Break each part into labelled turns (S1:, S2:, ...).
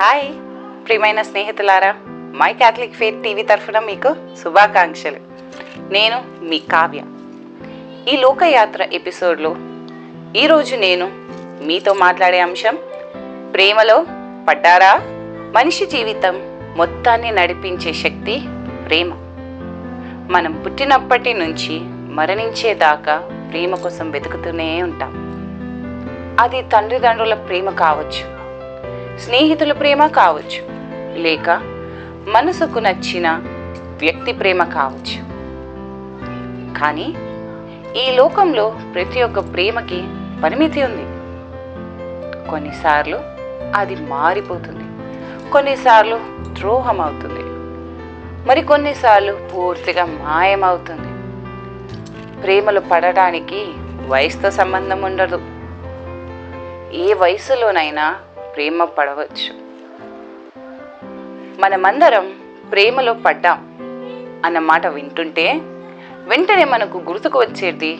S1: Hi ప్రియమైన స్నేహితులారా, my Catholic faith TV తరఫున మీకు శుభాకాంక్షలు. నేను మీ కావ్య. ఈ లోకయాత్ర ఎపిసోడ్లో ఈరోజు నేను మీతో మాట్లాడే అంశం ప్రేమలో పడ్డారా? మనిషి జీవితం మొత్తాన్ని నడిపించే శక్తి ప్రేమ. మనం పుట్టినప్పటి నుంచి మరణించేదాకా ప్రేమ కోసం వెతుకుతూనే ఉంటాం. అది తండ్రిదండ్రుల ప్రేమ కావచ్చు, స్నేహితుల ప్రేమ కావచ్చు, లేక మనసుకు నచ్చిన వ్యక్తి ప్రేమ కావచ్చు. కానీ ఈ లోకంలో ప్రతి ఒక్క ప్రేమకి పరిమితి ఉంది. కొన్నిసార్లు అది మారిపోతుంది, కొన్నిసార్లు ద్రోహం అవుతుంది, మరి కొన్నిసార్లు పూర్తిగా మాయమవుతుంది. ప్రేమలు పడడానికి వయసుతో సంబంధం ఉండదు. ఏ వయసులోనైనా ప్రేమ పడవచ్చు. మనమందరం ప్రేమలో పడ్డాం అన్న మాట వింటుంటే వెంటనే మనకు గుర్తుకు వచ్చేది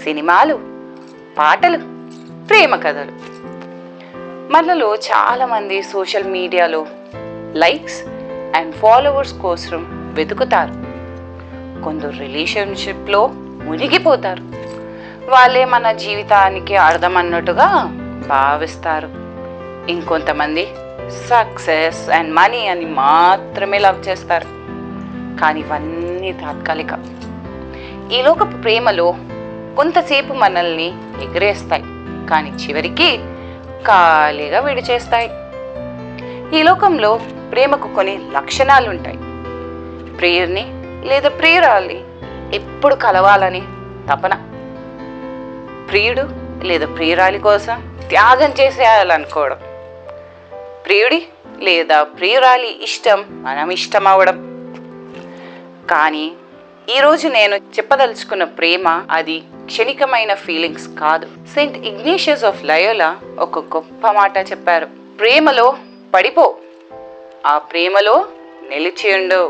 S1: సినిమాలు, పాటలు, ప్రేమ కథలు. మనలో చాలామంది సోషల్ మీడియాలో లైక్స్ అండ్ ఫాలోవర్స్ కోసం వెతుకుతారు. కొందరు రిలేషన్షిప్లో మునిగిపోతారు. వాళ్ళే మన జీవితానికి అర్థం అన్నట్టుగా భావిస్తారు. ఇంకొంతమంది సక్సెస్ అండ్ మనీ అని మాత్రమే లవ్ చేస్తారు. కానీ ఇవన్నీ తాత్కాలిక. ఈ లోకపు ప్రేమలో కొంతసేపు మనల్ని ఎగరేస్తాయి, కానీ చివరికి ఖాళీగా విడిచేస్తాయి. ఈ లోకంలో ప్రేమకు కొన్ని లక్షణాలు ఉంటాయి. ప్రియుడిని లేదా ప్రియురాల్ని ఎప్పుడు కలవాలని తపన. ప్రియుడు లేదా ప్రియురాలి కోసం త్యాగం చేసేయాలనుకోవడం. ప్రియుడి లేదా ప్రియురాలి ఇష్టం మనం ఇష్టం అవ్వడం. కానీ ఈరోజు నేను చెప్పదలుచుకున్న ప్రేమ అది క్షణికమైన ఫీలింగ్స్ కాదు. సెయింట్ ఇగ్నేషియస్ ఆఫ్ లయోలా ఒక గొప్ప మాట చెప్పారు. ప్రేమలో పడిపో, ఆ ప్రేమలో నిలిచి ఉండు.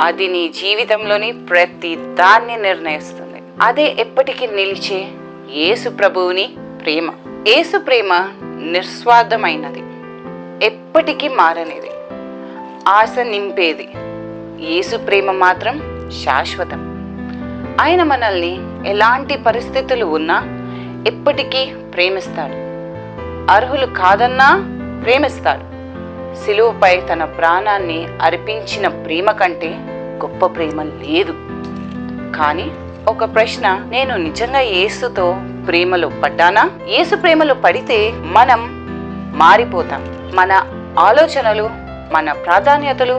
S1: అది నీ జీవితంలోని ప్రతి దాన్ని నిర్ణయిస్తుంది. అదే ఎప్పటికీ నిలిచే యేసు ప్రభువుని ప్రేమ. యేసు ప్రేమ నిస్వార్థమైనది, ఎప్పటికీ మారనిది, ఆశ నింపేది. యేసు ప్రేమ మాత్రం శాశ్వతం. ఆయన మనల్ని ఎలాంటి పరిస్థితులు ఉన్నా ఎప్పటికీ ప్రేమిస్తాడు. అర్హులు కాదన్నా ప్రేమిస్తాడు. సిలువపై తన ప్రాణాన్ని అర్పించిన ప్రేమ కంటే గొప్ప ప్రేమ లేదు. కానీ ఒక ప్రశ్న, నేను నిజంగా యేసుతో ప్రేమలో పడ్డానా? యేసు ప్రేమలో పడితే మనం మారిపోతాం. మన ఆలోచనలు, మన ప్రాధాన్యతలు,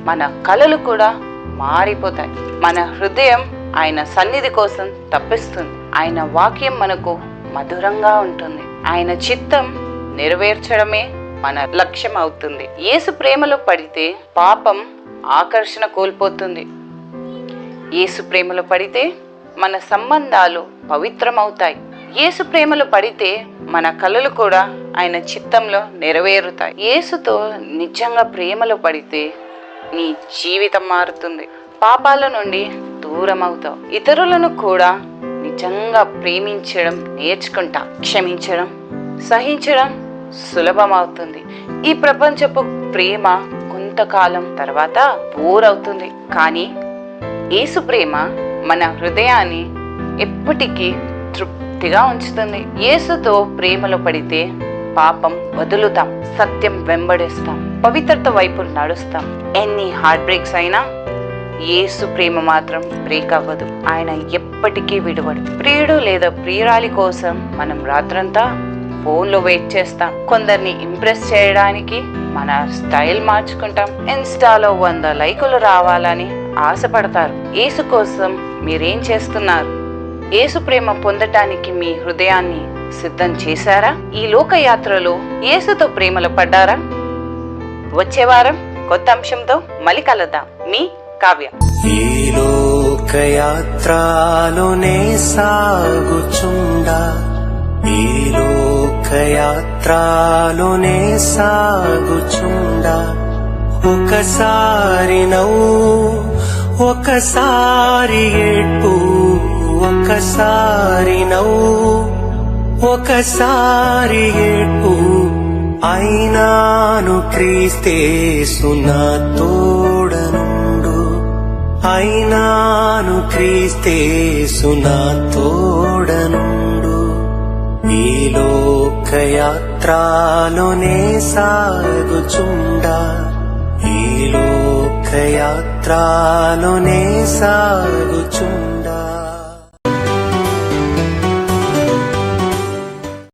S1: మన కలలు కూడా మారిపోతాయి. మన హృదయం ఆయన సన్నిధి కోసం తప్పిస్తుంది. ఆయన వాక్యం మనకు మధురంగా ఉంటుంది. ఆయన చిత్తం నెరవేర్చడమే మన లక్ష్యం అవుతుంది. యేసు ప్రేమలో పడితే పాపం ఆకర్షణ కోల్పోతుంది. యేసు ప్రేమలో పడితే మన సంబంధాలు పవిత్రమవుతాయి. యేసు ప్రేమలో పడితే మన కలలు కూడా ఆయన చిత్తంలో నెరవేరుతాయి. యేసుతో నిజంగా ప్రేమలో పడితే నీ జీవితం మారుతుంది. పాపాల నుండి దూరం అవుతావు. ఇతరులను కూడా నిజంగా ప్రేమించడం నేర్చుకుంటా. క్షమించడం, సహించడం సులభం అవుతుంది. ఈ ప్రపంచపు ప్రేమ కొంతకాలం తర్వాత బోర్ అవుతుంది. కానీ యేసు ప్రేమ మన హృదయాన్ని ఎప్పటికీ తృప్తిగా ఉంచుతుంది. యేసుతో ప్రేమలో పడితే పాపం వదులుతాం, సత్యం వెంబడిస్తాం, పవిత్రత వైపు నడుస్తాం. ఎన్ని హార్ట్ బ్రేక్స్ అయినా యేసు ప్రేమ మాత్రం బ్రేక్ అవ్వదు. ఆయన ఎప్పటికీ విడవడు. ప్రియుడు లేదా ప్రియురాలి కోసం మనం రాత్రంతా ఫోన్లో వెయిట్ చేస్తాం. కొందరిని ఇంప్రెస్ చేయడానికి మన స్టైల్ మార్చుకుంటాం. ఇన్స్టాలో 100 లైకులు రావాలని ఆశపడతారు. యేసు కోసం మీరేం చేస్తున్నారు? యేసు ప్రేమ పొందటానికి మీ హృదయాన్ని సిద్ధం చేశారా? ఈ లోకయాత్రలో యేసుతో ప్రేమలో పడ్డారా? వచ్చే వారం కొత్త అంశంతో మళ్ళీ కలుద్దాం. మీ కావ్య.
S2: ఈ లోకయాత్రలోనే సాగుచుండా, ఈ లోకయాత్రలోనే సాగుచుండా, ఒకసారి నవ్వు, ఒకసారి ఏడ్పు, ఒకసారి నవ్వు, ఒకసారి ఏడ్పు, అయినాను క్రీస్తేసు నా తోడనుండు, అయినాను క్రీస్తేసు నా తోడనుండు. ఈ లోకయాత్రలోనే సాగుచుండా, ఈ లోకయాత్రలోనే సాగుచుండా.